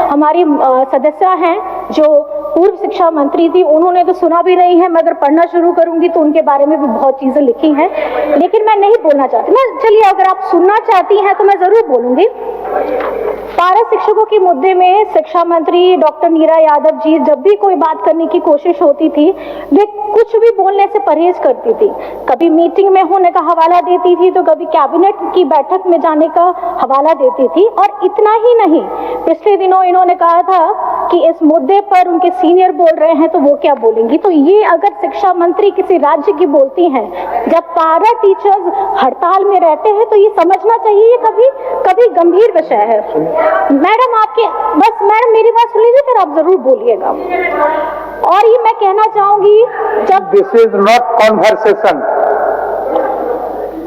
हमारी सदस्य हैं जो पूर्व शिक्षा मंत्री थी, उन्होंने तो सुना भी नहीं है। मैं अगर पढ़ना शुरू करूंगी तो उनके बारे में भी बहुत चीजें लिखी हैं, लेकिन मैं नहीं बोलना चाहती। मैं चलिए अगर आप सुनना चाहती हैं तो मैं जरूर बोलूंगी। पारा शिक्षकों के मुद्दे में शिक्षा मंत्री डॉक्टर नीरा यादव जी जब भी कोई बात करने की कोशिश होती थी, वे कुछ भी बोलने से परहेज करती थी। कभी मीटिंग में होने का हवाला देती थी तो कभी कैबिनेट की बैठक में जाने का हवाला देती थी। और इतना ही नहीं, पिछले दिनों इन्होंने कहा था कि इस मुद्दे पर उनके सीनियर बोल रहे हैं तो वो क्या बोलेंगी। तो ये अगर शिक्षा मंत्री किसी राज्य की बोलती हैं, जब पारा टीचर्स हड़ताल में रहते हैं, तो ये समझना चाहिए ये कभी गंभीर विषय है। मैडम मैडम मेरी बात सुन लीजिए, फिर आप जरूर बोलिएगा। और ये मैं कहना चाहूंगी, जब दिस इज नॉट कॉन्वर्सेशन,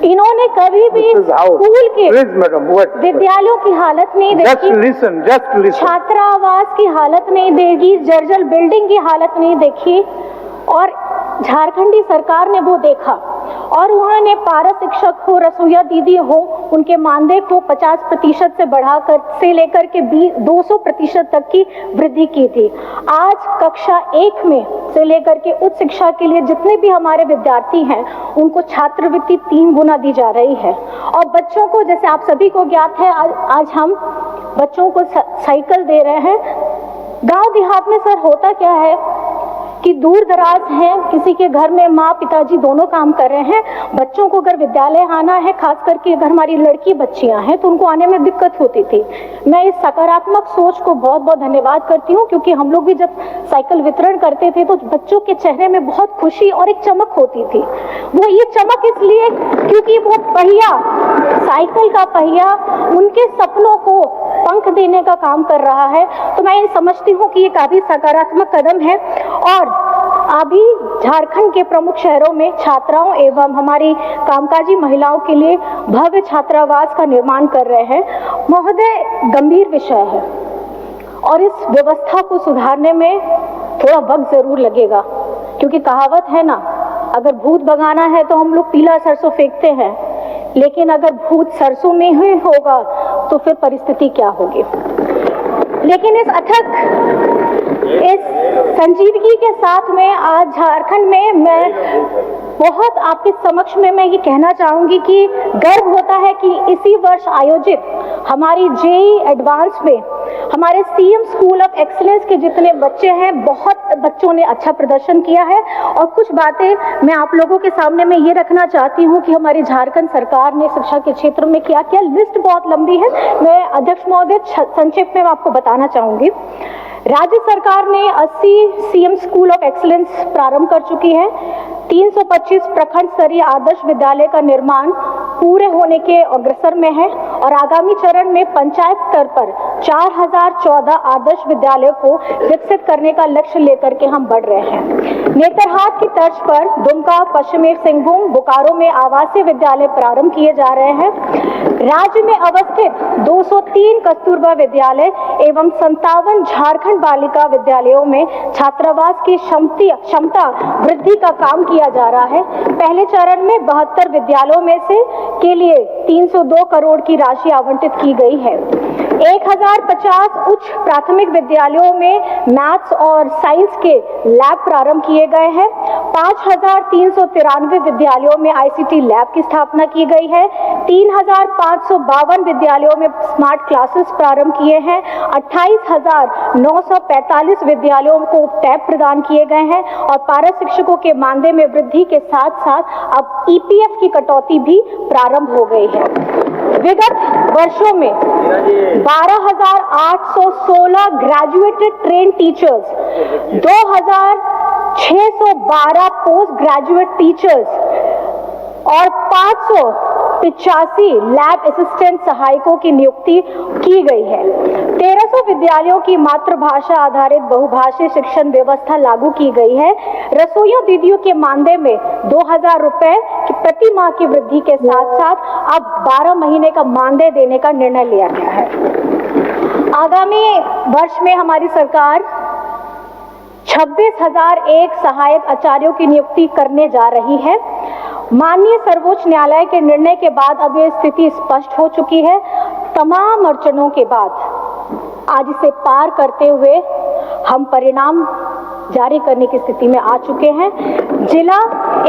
इन्होंने कभी भी स्कूल के विद्यालयों की हालत नहीं देखी, just listen. छात्रावास की हालत नहीं देखी, जर्जर बिल्डिंग की हालत नहीं देखी, और झारखंडी सरकार ने वो देखा और उन्होंने पारा शिक्षक हो, रसोईया दीदी हो, उनके मानदेय को 50% से बढ़ाकर से लेकर के 200% तक की वृद्धि की थी। आज कक्षा 1 में से लेकर के उच्च शिक्षा के लिए जितने भी हमारे विद्यार्थी हैं, उनको छात्रवृत्ति 3 गुना दी जा रही है। और बच्चों को, जैसे आप सभी को ज्ञात है, आज हम बच्चों को साइकिल दे रहे हैं। गांव देहात में सर होता क्या है कि दूर दराज हैं, किसी के घर में माँ पिताजी दोनों काम कर रहे हैं, बच्चों को अगर विद्यालय आना है, खास करके अगर हमारी लड़की बच्चियां हैं, तो उनको आने में दिक्कत होती थी। मैं इस सकारात्मक सोच को बहुत बहुत धन्यवाद करती हूँ, क्योंकि हम लोग भी जब साइकिल वितरण करते थे तो बच्चों के चेहरे में बहुत खुशी और एक चमक होती थी। वो ये चमक इसलिए क्योंकि वो पहिया, साइकिल का पहिया उनके सपनों को पंख देने का काम कर रहा है। तो मैं समझती हूँ कि ये काफी सकारात्मक कदम है। और अभी झारखंड के प्रमुख शहरों में छात्राओं एवं हमारी कामकाजी महिलाओं के लिए भव्य छात्रावास का निर्माण कर रहे हैं। महोदय, गंभीर विषय है और इस व्यवस्था को सुधारने में थोड़ा वक्त जरूर लगेगा, क्योंकि कहावत है ना, अगर भूत भगाना है तो हम लोग पीला सरसों फेंकते हैं, लेकिन अगर भूत सरसों में ही होगा तो फिर परिस्थिति क्या होगी। लेकिन इस संजीदगी के साथ में आज झारखंड में मैं बहुत आपके समक्ष में मैं ये कहना चाहूंगी कि गर्व होता है कि इसी वर्ष आयोजित हमारी जेईई एडवांस में हमारे सीएम स्कूल ऑफ एक्सीलेंस के जितने बच्चे हैं, बहुत बच्चों ने अच्छा प्रदर्शन किया है। और कुछ बातें मैं आप लोगों के सामने में ये रखना चाहती हूँ कि हमारी झारखंड सरकार ने शिक्षा के क्षेत्र में क्या किया। लिस्ट बहुत लंबी है, मैं अध्यक्ष महोदय संक्षेप में आपको बताना चाहूंगी। राज्य सरकार ने 80 सीएम स्कूल ऑफ एक्सीलेंस प्रारंभ कर चुकी है। 325 प्रखंड स्तरीय आदर्श विद्यालय का निर्माण पूरे होने के अग्रसर में है और आगामी चरण में पंचायत स्तर पर 4014 आदर्श विद्यालयों को विकसित करने का लक्ष्य लेकर के हम बढ़ रहे हैं। नेतरहाट की तर्ज पर दुमका, पश्चिमी सिंहभूम, बोकारो में आवासीय विद्यालय प्रारंभ किए जा रहे हैं। राज्य में अवस्थित 203 कस्तूरबा विद्यालय एवं 57 झारखंड बालिका विद्यालयों में छात्रावास की क्षमता वृद्धि का काम किया जा रहा है। पहले चरण में 72 विद्यालयों में से के लिए 302 करोड़ की राशि आवंटित की गई है। 1050 उच्च प्राथमिक विद्यालयों में मैथ्स और साइंस के लैब प्रारंभ किए गए हैं। 5393 विद्यालयों में आईसीटी लैब की स्थापना की गई है। 3552 विद्यालयों में स्मार्ट क्लासेस प्रारंभ किए हैं। 28,945 विद्यालयों को टैब प्रदान किए गए हैं और पारा शिक्षकों के मानदेय में वृद्धि के साथ साथ अब ईपीएफ की कटौती भी प्रारंभ हो गई है। विगत वर्षों में 12,816 graduated train teachers, 2,612 post graduate teachers और 585 लैब असिस्टेंट सहायकों की नियुक्ति की गई है। 1300 विद्यालयों की मातृभाषा आधारित बहुभाषीय शिक्षण व्यवस्था लागू की गई है। रसोइया दीदियों के मानदेय में 2000 रुपए की प्रति माह की वृद्धि के साथ साथ अब 12 महीने का मानदेय देने का निर्णय लिया गया है। आगामी वर्ष में हमारी सरकार 26,001 सहायक आचार्यों की नियुक्ति करने जा रही है। माननीय सर्वोच्च न्यायालय के निर्णय के बाद अब यह स्थिति स्पष्ट हो चुकी है। तमाम अड़चनों के बाद आज इसे पार करते हुए हम परिणाम जारी करने की स्थिति में आ चुके हैं। जिला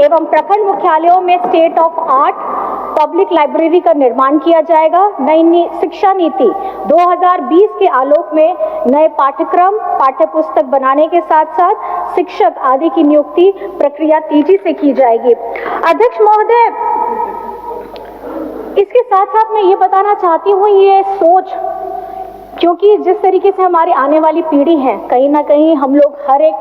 एवं प्रखंड मुख्यालयों में state of art public library का निर्माण किया जाएगा। नई शिक्षा नीति 2020 के आलोक में नए पाठ्यक्रम, पाठ्य पुस्तक बनाने के साथ साथ शिक्षक आदि की नियुक्ति प्रक्रिया तेजी से की जाएगी। अध्यक्ष महोदय, इसके साथ साथ मैं ये बताना चाहती हूँ, ये सोच, क्योंकि जिस तरीके से हमारी आने वाली पीढ़ी है, कहीं ना कहीं हम लोग हर एक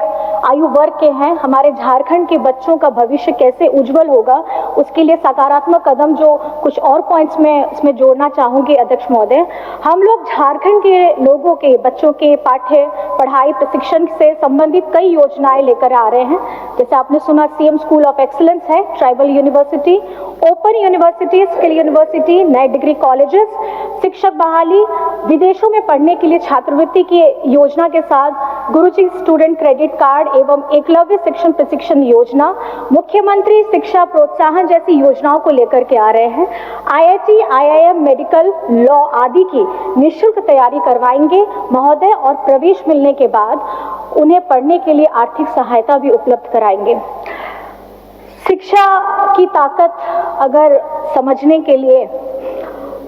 आयु वर्ग के हैं, हमारे झारखंड के बच्चों का भविष्य कैसे उज्जवल होगा, उसके लिए सकारात्मक कदम जो कुछ और पॉइंट्स में इसमें जोड़ना चाहूंगी अध्यक्ष महोदय। हम लोग झारखंड के लोगों के बच्चों के पढ़ाई प्रशिक्षण से संबंधित कई योजनाएं लेकर आ रहे हैं। जैसे आपने सुना सीएम स्कूल ऑफ एक्सीलेंस है, tribal university, open university, skill university, नए डिग्री कॉलेजेस, शिक्षक बहाली, विदेशों में पढ़ने के लिए छात्रवृत्ति की योजना के साथ गुरुजी स्टूडेंट क्रेडिट कार्ड एवं एकलव्य शिक्षण प्रशिक्षण योजना, मुख्यमंत्री शिक्षा प्रोत्साहन जैसी योजनाओं को लेकर के आ रहे हैं। आईआईटी, आईआईएम, मेडिकल, लॉ आदि की निःशुल्क तैयारी करवाएंगे महोदय, और प्रवेश मिलने के बाद उन्हें पढ़ने के लिए आर्थिक सहायता भी उपलब्ध कराएंगे। शिक्षा की ताकत अगर समझने के लिए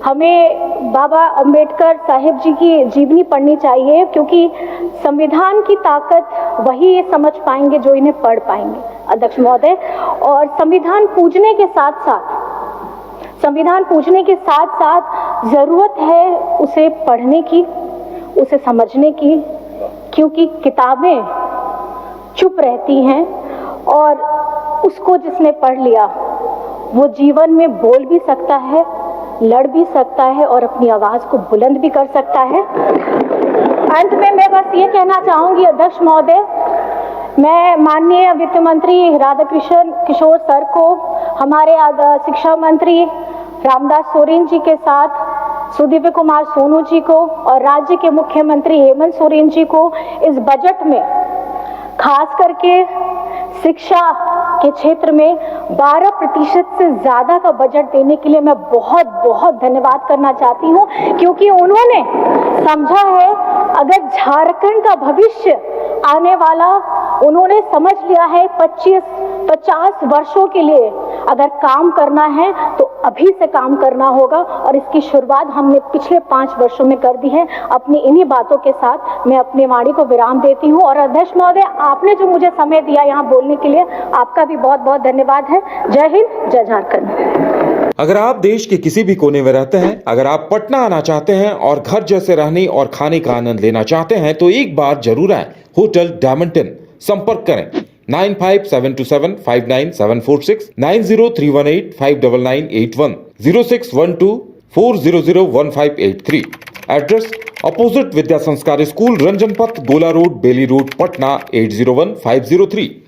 हमें बाबा अंबेडकर साहिब जी की जीवनी पढ़नी चाहिए, क्योंकि संविधान की ताकत वही ये समझ पाएंगे जो इन्हें पढ़ पाएंगे अध्यक्ष महोदय। और संविधान पूजने के साथ साथ जरूरत है उसे पढ़ने की, उसे समझने की, क्योंकि किताबें चुप रहती हैं और उसको जिसने पढ़ लिया वो जीवन में बोल भी सकता है, लड़ भी सकता है और अपनी आवाज को बुलंद भी कर सकता है। अंत में मैं बस ये कहना चाहूंगी अध्यक्ष महोदय, मैं माननीय वित्त मंत्री राधाकृष्ण किशोर सर को, हमारे शिक्षा मंत्री रामदास सोरेन जी के साथ सुदीव्य कुमार सोनू जी को और राज्य के मुख्यमंत्री हेमंत सोरेन जी को इस बजट में खास करके शिक्षा के क्षेत्र में 12% से ज्यादा का बजट देने के लिए मैं बहुत बहुत धन्यवाद करना चाहती हूँ, क्योंकि उन्होंने समझा है अगर झारखंड का भविष्य आने वाला, उन्होंने समझ लिया है 25-50 वर्षों के लिए अगर काम करना है तो अभी से काम करना होगा, और इसकी शुरुआत हमने पिछले 5 वर्षों में कर दी है। अपनी इन्हीं बातों के साथ मैं अपनी वाणी को विराम देती हूँ। और अध्यक्ष महोदय, आपने जो मुझे समय दिया यहाँ बोलने के लिए, आपका भी बहुत बहुत धन्यवाद है। जय हिंद, जय झारखंड। अगर आप देश के किसी भी कोने में रहते हैं, अगर आप पटना आना चाहते हैं और घर जैसे रहने और खाने का आनंद लेना चाहते हैं, तो एक बार जरूर आए होटल डायमंड इन। संपर्क करें 9572759746, 9031859981, 0612400158 एड्रेस अपोजिट विद्या संस्कार स्कूल, रंजन पथ, गोला रोड, बेली रोड, पटना 801503।